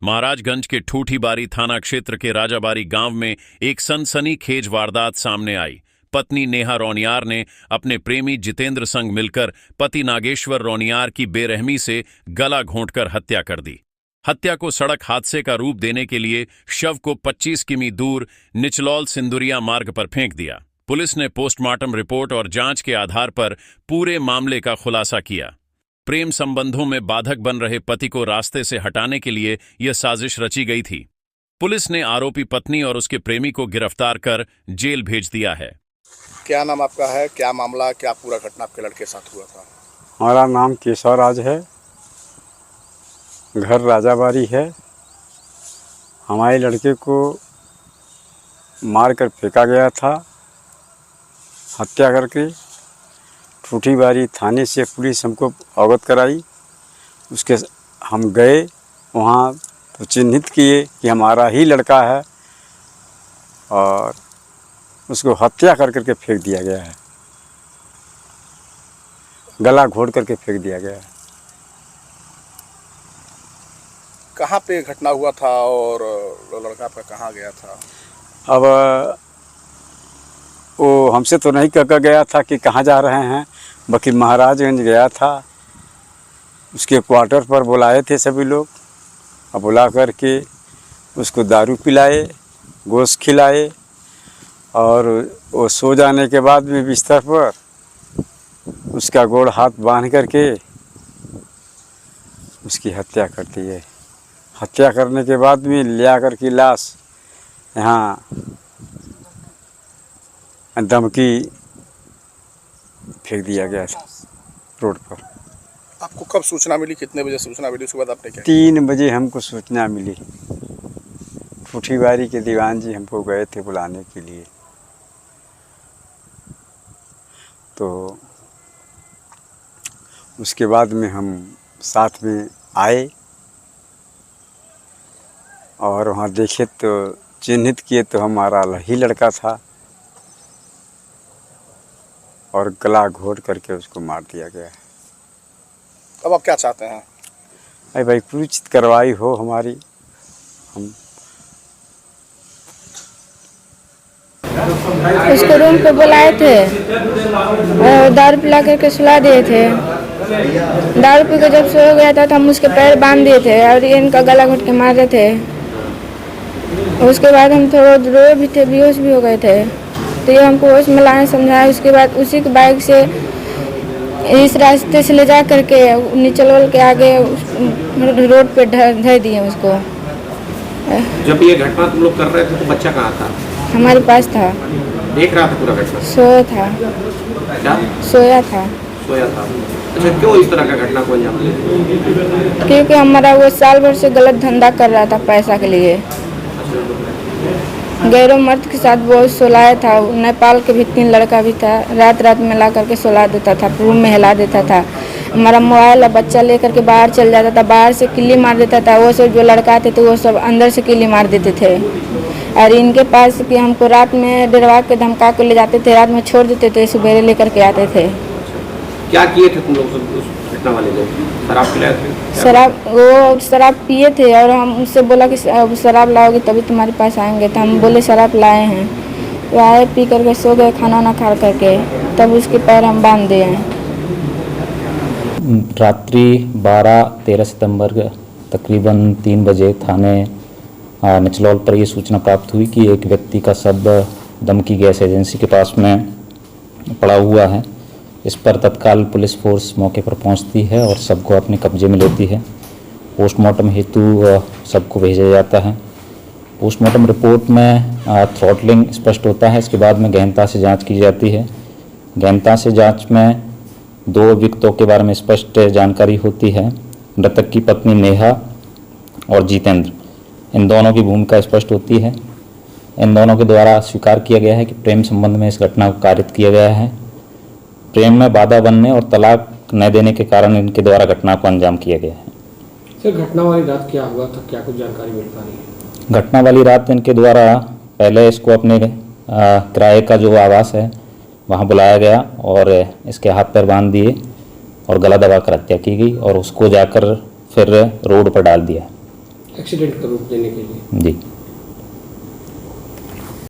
महाराजगंज के ठूठीबारी थाना क्षेत्र के राजाबारी गांव में एक सनसनीखेज वारदात सामने आई। पत्नी नेहा रौनियार ने अपने प्रेमी जितेंद्र संग मिलकर पति नागेश्वर रौनियार की बेरहमी से गला घोंटकर हत्या कर दी। हत्या को सड़क हादसे का रूप देने के लिए शव को 25 किमी दूर निचलौल सिंदुरिया मार्ग पर फेंक दिया। पुलिस ने पोस्टमार्टम रिपोर्ट और जांच के आधार पर पूरे मामले का खुलासा किया। प्रेम संबंधों में बाधक बन रहे पति को रास्ते से हटाने के लिए यह साजिश रची गई थी। पुलिस ने आरोपी पत्नी और उसके प्रेमी को गिरफ्तार कर जेल भेज दिया है। क्या नाम आपका है, क्या मामला, क्या पूरा घटना आपके लड़के के साथ हुआ था? हमारा नाम केशवराज है, घर राजाबारी है। हमारे लड़के को मारकर फेंका गया था, हत्या करके। ठूठीबारी थाने से पुलिस हमको अवगत कराई। उसके हम गए वहाँ तो चिन्हित किए कि हमारा ही लड़का है और उसको हत्या कर करके फेंक दिया गया है, गला घोट करके फेंक दिया गया है। कहाँ पे घटना हुआ था और लड़का आपका कहाँ गया था? अब वो हमसे तो नहीं कह गया था कि कहाँ जा रहे हैं, बाकी महाराजगंज गया था। उसके क्वार्टर पर बुलाए थे सभी लोग और बुला करके उसको दारू पिलाए, गोश्त खिलाए और वो सो जाने के बाद में बिस्तर पर उसका गोड़ हाथ बांध करके उसकी हत्या कर दी है। हत्या करने के बाद में ले आकर की लाश यहाँ धमकी फेंक दिया गया था रोड पर। आपको कब सूचना मिली, कितने बजे सूचना मिली, उसके बाद आपने क्या? 3 बजे हमको सूचना मिली। ठूठीबारी के दीवान जी हमको गए थे बुलाने के लिए, तो उसके बाद में हम साथ में आए और वहाँ देखे तो चिन्हित किए तो हमारा ही लड़का था और गला घोट करके उसको मार दिया गया है। अब आप क्या चाहते हैं? अरे भाई उचित कार्रवाई हो हमारी। हम उसको रूम पे बुलाए थे और दारू पिला करके सुला दिए थे। दारू पी के जब सो गया था तो हम उसके पैर बांध दिए थे और इनका गला घोट के मार रहे थे। उसके बाद हम थोड़ा रोए भी थे, बेहोश भी हो गए थे, तो ये हमको होश में लाए, समझाया। उसके बाद उसी के बाइक से इस रास्ते से ले जा करके निचलवल के आगे रोड पे धर दिए उसको। जब ये घटना तुम लोग कर रहे थे तो बच्चा कहाँ था? हमारे पास था। देख रहा था पूरा घटना? सोया था। क्या? सोया था। सोया था। अच्छा, क्यों इस तरह का घटना को अंजाम दिया? क्योंकि हमारा वो साल भर से गलत धंधा कर रहा था पैसा के लिए। गैरों मर्द के साथ बहुत सुलाया था। नेपाल के भी 3 लड़का भी था। रात रात में ला करके सुला देता था, रूम में हिला देता था। हमारा मोबाइल बच्चा ले करके बाहर चल जाता था, बाहर से किल्ली मार देता था। वो सब जो लड़का थे तो वो सब अंदर से किल्ली मार देते थे। और इनके पास कि हमको रात में डरवा के धमका के ले जाते थे, रात में छोड़ देते थे, सुबह लेकर के आते थे। क्या किए थे तुम लोग उस घटना वाले लोग? शराब पिलाए थे? शराब पिए थे और हम उससे बोला कि शराब लाओगे तभी तुम्हारे पास आएंगे, तो हम बोले शराब लाए हैं। तो आए, पी करके सो गए, खाना ना खा करके, तब उसके पैर हम बांध दिए हैं। रात्रि 12-13 सितंबर तकरीबन 3 बजे थाने निचलौल पर यह सूचना प्राप्त हुई कि एक व्यक्ति का शव दमकी गैस एजेंसी के पास में पड़ा हुआ है। इस पर तत्काल पुलिस फोर्स मौके पर पहुंचती है और शव को अपने कब्जे में लेती है। पोस्टमार्टम हेतु शव को भेजा जाता है। पोस्टमार्टम रिपोर्ट में थ्रॉटलिंग स्पष्ट होता है। इसके बाद में गहनता से जांच की जाती है। गहनता से जांच में 2 अभियुक्तों के बारे में स्पष्ट जानकारी होती है। मृतक की पत्नी नेहा और जितेंद्र, इन दोनों की भूमिका स्पष्ट होती है। इन दोनों के द्वारा स्वीकार किया गया है कि प्रेम संबंध में इस घटना को कारित किया गया है। प्रेम में बाधा बनने और तलाक न देने के कारण इनके द्वारा घटना को अंजाम किया गया है। सर, घटना वाली रात क्या हुआ था, क्या कुछ जानकारी मिल पा रही है? घटना वाली रात इनके द्वारा पहले इसको अपने किराए का जो आवास है वहाँ बुलाया गया और इसके हाथ पैर बांध दिए और गला दबाकर हत्या की गई और उसको जाकर फिर रोड पर डाल दिया। एक्सीडेंट का रूप देने के लिए। जी।